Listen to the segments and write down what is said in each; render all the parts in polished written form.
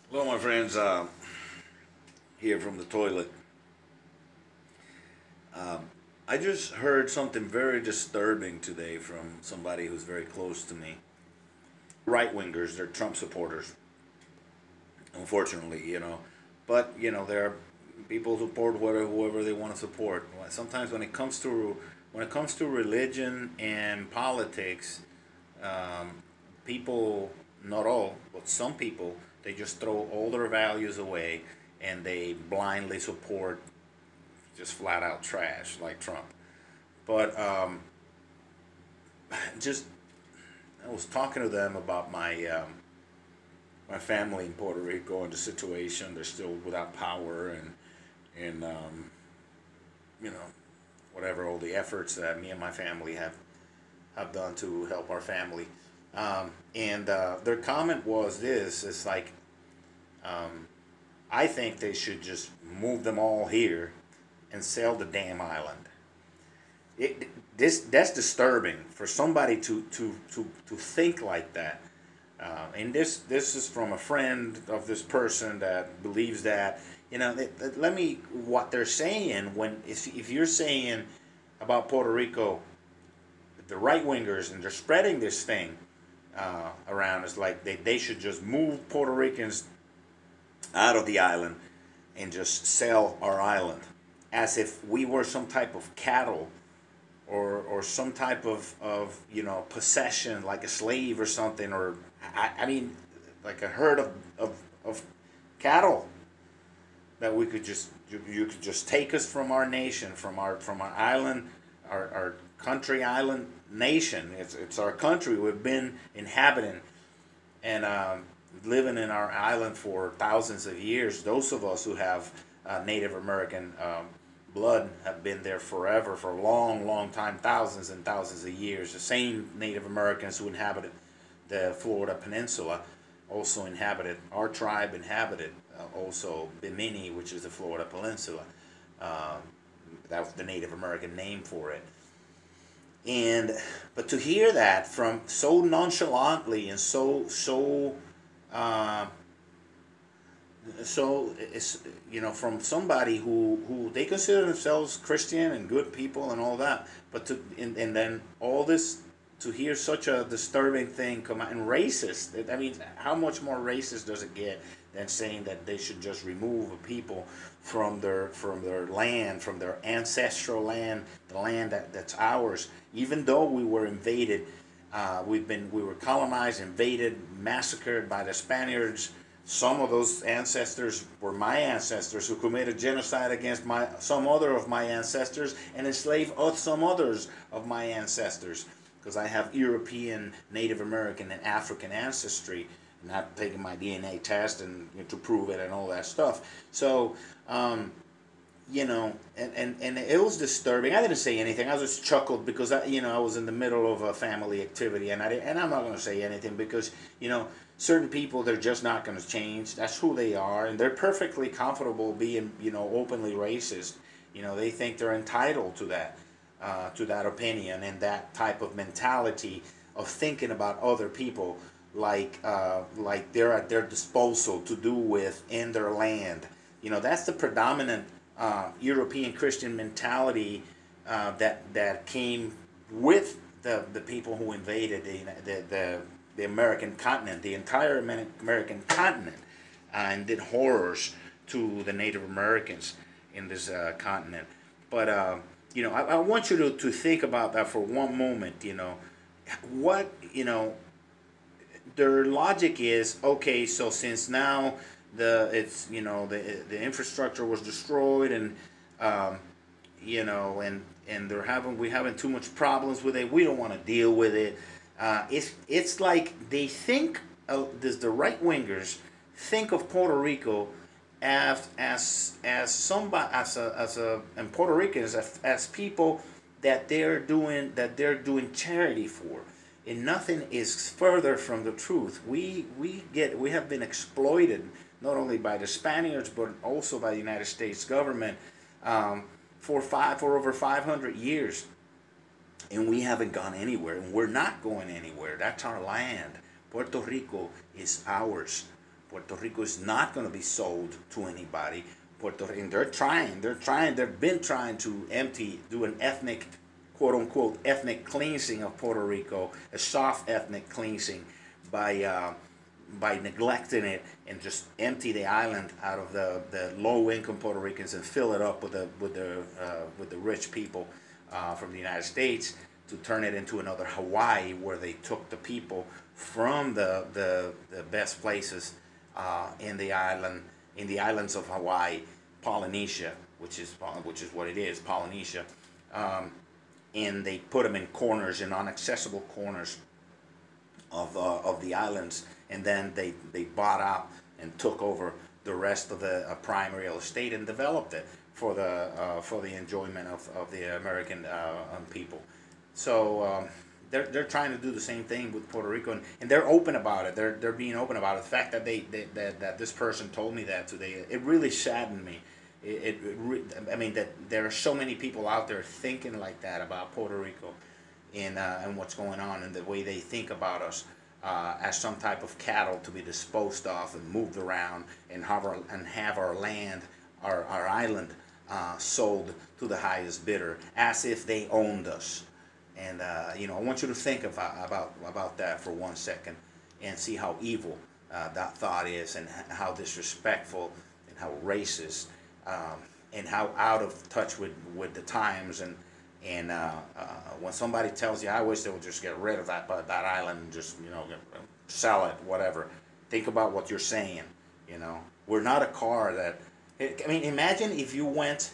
Hello, my friends. Here from the toilet. Um, I just heard something very disturbing today from somebody who's very close to me. Right wingers, they're Trump supporters, unfortunately, But, there are people who support whoever they want to support. Sometimes when it comes to religion and politics, um, people, not all, but some people, they just throw all their values away and they blindly support just flat out trash like Trump. But just I was talking to them about my family in Puerto Rico and the situation. They're still without power and you know whatever all the efforts that me and my family have done to help our family. And their comment was this: it's like um, I think they should just move them all here and sell the damn island. That's disturbing for somebody to think like that. And this is from a friend of this person that believes that. Let me what they're saying when if you're saying about Puerto Rico, the right wingers and they're spreading this thing around. It's like they should just move Puerto Ricans out of the island and just sell our island as if we were some type of cattle or some type of possession like a slave or something, or I mean like a herd of cattle that we could just you could just take us from our nation, from our island, our country island nation. It's our country. We've been inhabiting and living in our island for thousands of years. Those of us who have Native American blood have been there forever, for a long, long time, thousands and thousands of years. The same Native Americans who inhabited the Florida Peninsula also inhabited, our tribe inhabited also Bimini, which is the Florida Peninsula. Um, that was the Native American name for it. And but to hear that from so nonchalantly and uh, so it's from somebody who they consider themselves Christian and good people and all that, but and then all this, to hear such a disturbing thing come out, and racist. I mean, how much more racist does it get than saying that they should just remove a people from their land, from their ancestral land, the land that's ours, even though we were invaded. We were colonized, invaded, massacred by the Spaniards. Some of those ancestors were my ancestors who committed genocide against some other of my ancestors and enslaved some others of my ancestors, because I have European, Native American, and African ancestry, and I've taken my DNA test and to prove it and all that stuff. So and it was disturbing. I didn't say anything. I just chuckled because I was in the middle of a family activity, and I'm not going to say anything because certain people, they're just not going to change. That's who they are, and they're perfectly comfortable being openly racist. They think they're entitled to that opinion and that type of mentality of thinking about other people like they're at their disposal to do with in their land. That's the predominant European Christian mentality that came with the people who invaded the American continent, the entire American continent, and did horrors to the Native Americans in this continent. But I want you to think about that for one moment. What their logic is, okay, so since now the infrastructure was destroyed, and um, we're having too much problems with it, we don't want to deal with it. It's like they think, the right wingers think of Puerto Rico as somebody, as a and Puerto Ricans as people that they're doing charity for, and nothing is further from the truth. We have been exploited not only by the Spaniards but also by the United States government, um, for over 500 years, and we haven't gone anywhere, and we're not going anywhere. That's our land. Puerto Rico is ours. Puerto Rico is not going to be sold to anybody. And they've been trying to do an ethnic, quote unquote, ethnic cleansing of Puerto Rico, a soft ethnic cleansing by neglecting it and just empty the island out of the low income Puerto Ricans and fill it up with the rich people from the United States, to turn it into another Hawaii, where they took the people from the best places in the islands of Hawaii, Polynesia, which is what it is, Polynesia, and they put them in corners, in inaccessible corners of the islands, and then they bought out and took over the rest of the prime real estate and developed it for the enjoyment of the American people. So they're trying to do the same thing with Puerto Rico, and they're open about it. They're being open about it. The fact that that this person told me that today, it really saddened me. I mean, that there are so many people out there thinking like that about Puerto Rico, and what's going on, and the way they think about us as some type of cattle to be disposed of and moved around, and have our land, our island, sold to the highest bidder, as if they owned us. And I want you to think about that for 1 second, and see how evil that thought is, and how disrespectful, and how racist, and how out of touch with the times. And when somebody tells you, "I wish they would just get rid of that island and just sell it, whatever," think about what you're saying. We're not a car that. I mean, imagine if you went.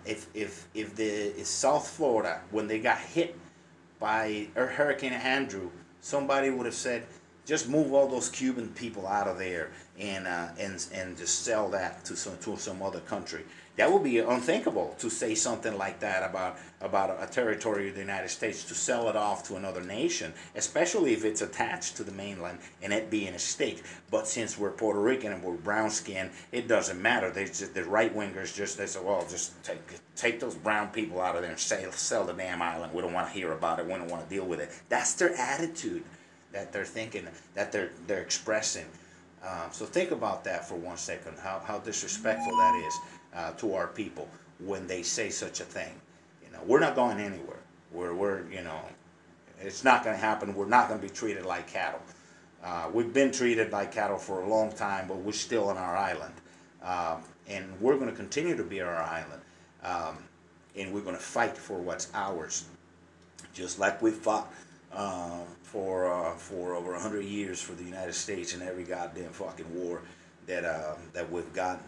If South Florida, when they got hit by Hurricane Andrew, somebody would have said, just move all those Cuban people out of there, and just sell that to some other country. That would be unthinkable, to say something like that about a territory of the United States, to sell it off to another nation, especially if it's attached to the mainland and it being a state. But since we're Puerto Rican and we're brown skinned, it doesn't matter. The right wingers they say, well, just take those brown people out of there and sell the damn island. We don't want to hear about it. We don't want to deal with it. That's their attitude that they're thinking, that they're expressing. So think about that for 1 second, how disrespectful that is to our people when they say such a thing. We're not going anywhere. We're it's not going to happen. We're not going to be treated like cattle. We've been treated like cattle for a long time, but we're still on our island, and we're going to continue to be our island, and we're going to fight for what's ours, just like we fought for over 100 years for the United States in every goddamn fucking war that we've got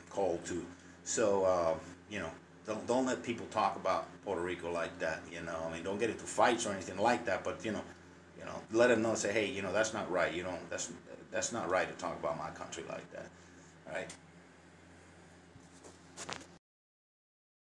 called to. So don't let people talk about Puerto Rico like that. I mean, don't get into fights or anything like that. But let them know. Say, hey, that's not right. That's not right to talk about my country like that. All right.